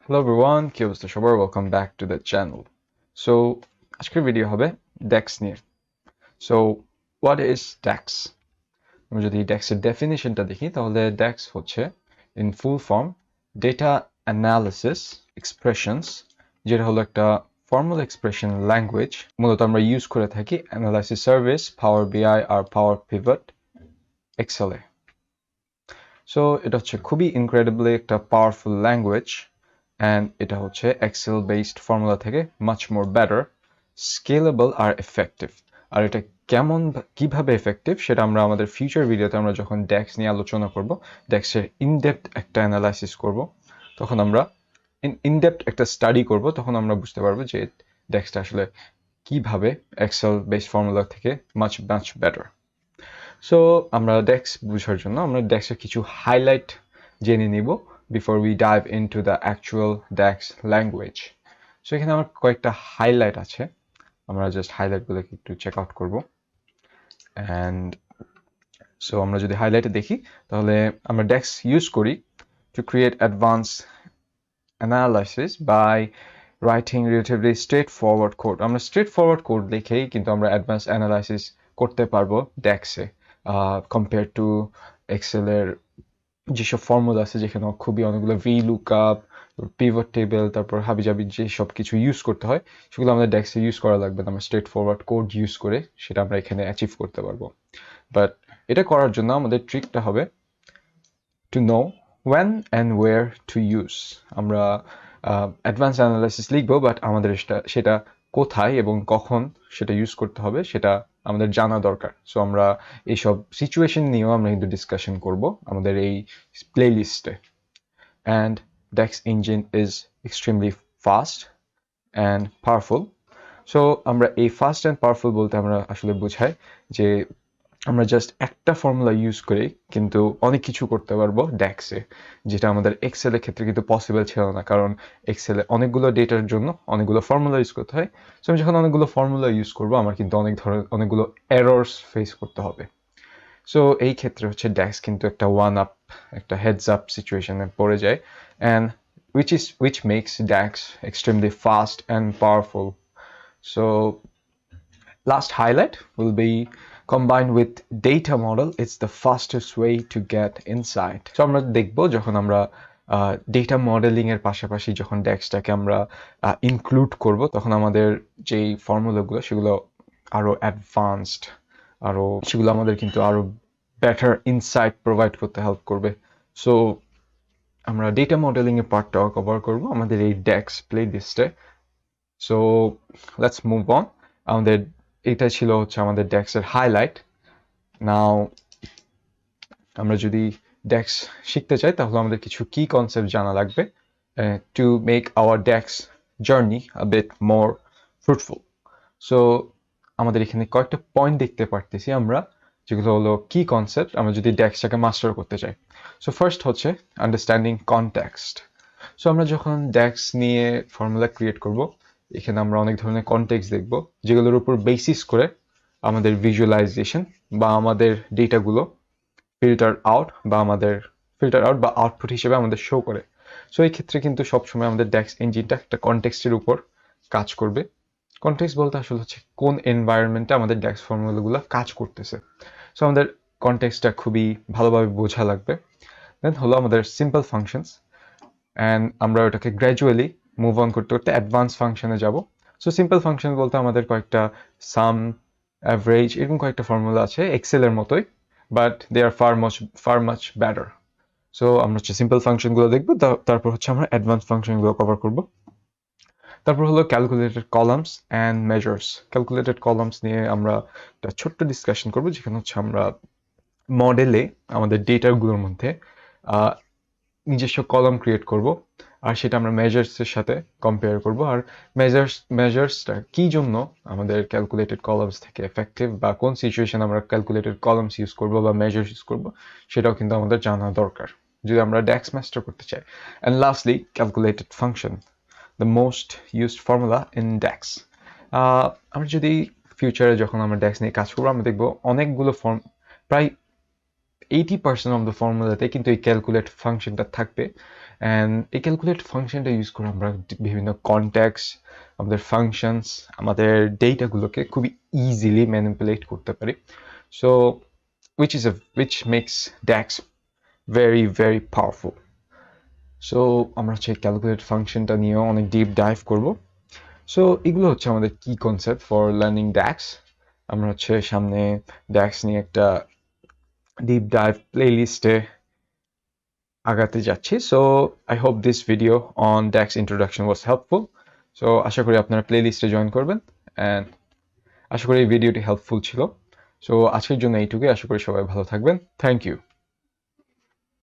Hello everyone, কি অবস্থা সবার? Welcome back to the channel. So আজকের ভিডিও হবে DEX নিয়ে. So what is DEX? আমরা যদি DEX এর ডেফিনিশনটা দেখি তাহলে DEX হচ্ছে in full form data analysis expressions, যেটা হলো একটা ফর্মাল এক্সপ্রেশন ল্যাঙ্গুয়েজ মূলত আমরা ইউজ করে থাকি অ্যানালাইসিস সার্ভিস, পাওয়ার বিআই আর পাওয়ার পিভট এক্সেলে। সো এটা হচ্ছে খুবই ইনক্রেডিবলি একটা পাওয়ারফুল ল্যাঙ্গুয়েজ অ্যান্ড এটা হচ্ছে এক্সেল বেসড ফর্মুলা থেকে মাচ মোর বেটার, স্কেলেবল আর এফেক্টিভ। আর এটা কিভাবে এফেক্টিভ সেটা আমরা আমাদের ফিউচার ভিডিওতে আমরা যখন ডেক্স নিয়ে আলোচনা করব, ডেক্সের ইনডেপথ একটা অ্যানালাইসিস করব, তখন আমরা ইনডেপথ একটা স্টাডি করব, তখন আমরা বুঝতে পারবো যে ডেক্সটা আসলে কিভাবে এক্সেল বেসড ফর্মুলা থেকে মাচ মাচ বেটার। সো আমরা ডেক্স বোঝার জন্য আমরা ডেক্সের কিছু হাইলাইট জেনে নিব before we dive into the actual DEX language. So এখানে আমার কয়েকটা হাইলাইট আছে, আমরা জাস্ট হাইলাইটগুলোকে একটু চেক আউট করব। অ্যান্ড সো আমরা যদি হাইলাইটে দেখি তাহলে আমরা ডেক্স ইউজ করি to create advanced analysis by writing relatively straightforward code. আমরা straightforward code লিখেই কিন্তু আমরা অ্যাডভান্স অ্যানালাইসিস করতে পারবো ডেক্সে কম্পেয়ার টু এক্সেলের যেসব ফর্মুলা আছে যেখানে খুবই অনেকগুলো ভি লুকআপ, পিভট টেবিল, তারপর হাবিজাবি যে সব কিছু ইউজ করতে হয় সেগুলো আমাদের ডেক্সে ইউজ করা লাগবে না, আমরা স্ট্রেট ফরওয়ার্ড কোড ইউজ করে সেটা আমরা এখানে অ্যাচিভ করতে পারবো। বাট এটা করার জন্য আমাদের ট্রিকটা হবে to know when and where to use. আমরা অ্যাডভান্স অ্যানালাইসিস লিখবো, বাট আমাদের সেটা কোথায় এবং কখন সেটা ইউজ করতে হবে সেটা আমাদের জানা দরকার। সো আমরা এইসব সিচুয়েশন নিয়েও আমরা কিন্তু ডিসকাশন করব আমাদের এই প্লে লিস্টে। And DAX engine is extremely fast and powerful. So আমরা এই ফাস্ট অ্যান্ড পাওয়ারফুল বলতে আমরা আসলে বোঝাই যে আমরা জাস্ট একটা ফর্মুলা ইউজ করে কিন্তু অনেক কিছু করতে পারবো ডেক্সে, যেটা আমাদের এক্সেলের ক্ষেত্রে কিন্তু পসিবল ছিল না, কারণ এক্সেলে অনেকগুলো ডেটার জন্য অনেকগুলো ফর্মুলা ইউজ করতে হয়। সো আমি যখন অনেকগুলো ফর্মুলা ইউজ করবো আমার কিন্তু অনেকগুলো এরর্স ফেস করতে হবে। সো এই ক্ষেত্রে হচ্ছে ডেক্স কিন্তু একটা একটা হেডস আপ সিচুয়েশনে পড়ে যায়, and which makes DEX extremely fast and powerful. So last highlight will be combined with data model, it's the fastest way to get insight. So আমরা দেখব যখন আমরা ডেটা মডেলিং এর পাশাপাশি যখন ডেক্সটাকে আমরা ইনক্লুড করব, তখন আমাদের যেই ফর্মুলাগুলো সেগুলো আরো অ্যাডভান্সড, আরো সেগুলো আমাদের কিন্তু আরো বেটার ইনসাইট প্রোভাইড করতে হেল্প করবে। সো আমরা ডেটা মডেলিং এর পার্টটাও কভার করব আমাদের এই ডেক্স প্লে লিস্টে। So let's move on. আমাদের এটা ছিল হচ্ছে আমাদের ডেক্সের হাইলাইট। নাও আমরা যদি ডেক্স শিখতে চাই তাহলে আমাদের কিছু কি কনসেপ্ট জানা লাগবে to make our DAX journey a bit more fruitful. So আমাদের এখানে কয়েকটা পয়েন্ট দেখতে পারতেছি আমরা, যেগুলো হলো কি কনসেপ্ট আমরা যদি ডেক্সটাকে মাস্টার করতে চাই। সো ফার্স্ট হচ্ছে আন্ডারস্ট্যান্ডিং কনটেক্সট। সো আমরা যখন ডেক্স নিয়ে ফর্মুলা ক্রিয়েট করব, এখানে আমরা অনেক ধরনের কনটেক্সট দেখব যেগুলোর উপর বেসিস করে আমাদের ভিজুয়ালাইজেশন বা আমাদের ডেটাগুলো ফিল্টার আউট বা আউটপুট হিসেবে আমাদের শো করে। সো এই ক্ষেত্রে কিন্তু সবসময় আমাদের ডেক্স ইঞ্জিনটা একটা কনটেক্সটের উপর কাজ করবে। কনটেক্সট বলতে আসলে হচ্ছে কোন এনভায়রনমেন্টে আমাদের ডেক্স ফর্মুলাগুলো কাজ করতেছে। সো আমাদের কনটেক্সটটা খুবই ভালোভাবে বোঝা লাগবে। দেন হলো আমাদের সিম্পল ফাংশনস, অ্যান্ড আমরা ওটাকে গ্র্যাজুয়ালি মুভ অন করতে করতে অ্যাডভান্স ফাংশনে যাব। সো সিম্পল ফাংশন বলতে আমাদের কয়েকটা সাম, অ্যাভারেজ এরকম কয়েকটা ফর্মুলা আছে এক্সেলের মতোই, but they are far much better. So আমরা হচ্ছে সিম্পল ফাংশনগুলো দেখবো, তারপর হচ্ছে আমরা অ্যাডভান্স ফাংশনগুলো কভার করব। তারপর হলো calculated columns and measures. Calculated columns নিয়ে আমরা একটা ছোট্ট ডিসকাশন করব, যেখানে হচ্ছে আমরা মডেলে আমাদের ডেটাগুলোর মধ্যে নিজস্ব কলাম ক্রিয়েট করব, আর সেটা আমরা মেজার্সের সাথে কম্পেয়ার করব। আর মেজার্সটা কি জন্য আমাদের ক্যালকুলেটেড কলামস থেকে এফেক্টিভ, বা কোন সিচুয়েশন আমরা ক্যালকুলেটেড কলামস ইউজ করব বা মেজার্স ইউজ করব, সেটাও কিন্তু আমাদের জানা দরকার যদি আমরা ডেক্স মাস্টার করতে চাই। And lastly calculated function, the most used formula in DAX. আমরা যদি ফিউচারে যখন আমরা ডেক্স নিয়ে কাজ করবো, আমরা দেখবো অনেকগুলো প্রায় 80% অফ দ্য ফর্মুলাতে কিন্তু এই ক্যালকুলেট ফাংশনটা থাকবে, অ্যান্ড এই ক্যালকুলেট ফাংশনটা ইউজ করে আমরা বিভিন্ন কনট্যাক্টস, আমাদের ফাংশনস, আমাদের ডেটাগুলোকে খুবই ইজিলি ম্যানিপুলেট করতে পারি। So which makes DAX very very powerful. So আমরা হচ্ছে ক্যালকুলেট ফাংশনটা নিয়েও অনেক ডিপ ডাইভ করব। সো এগুলো হচ্ছে আমাদের কি কনসেপ্ট ফর লার্নিং ড্যাক্স। আমরা হচ্ছে সামনে ড্যাক্স নিয়ে একটা ডিপ ডাইভ প্লেলিস্টে আগাতে যাচ্ছি। So I hope this video on DAX introduction was helpful. So আশা করি আপনারা প্লেলিস্টে জয়েন করবেন অ্যান্ড আশা করি এই ভিডিওটি হেল্পফুল ছিল। সো আজকের জন্য এইটুকুই, আশা করি সবাই ভালো থাকবেন। Thank you.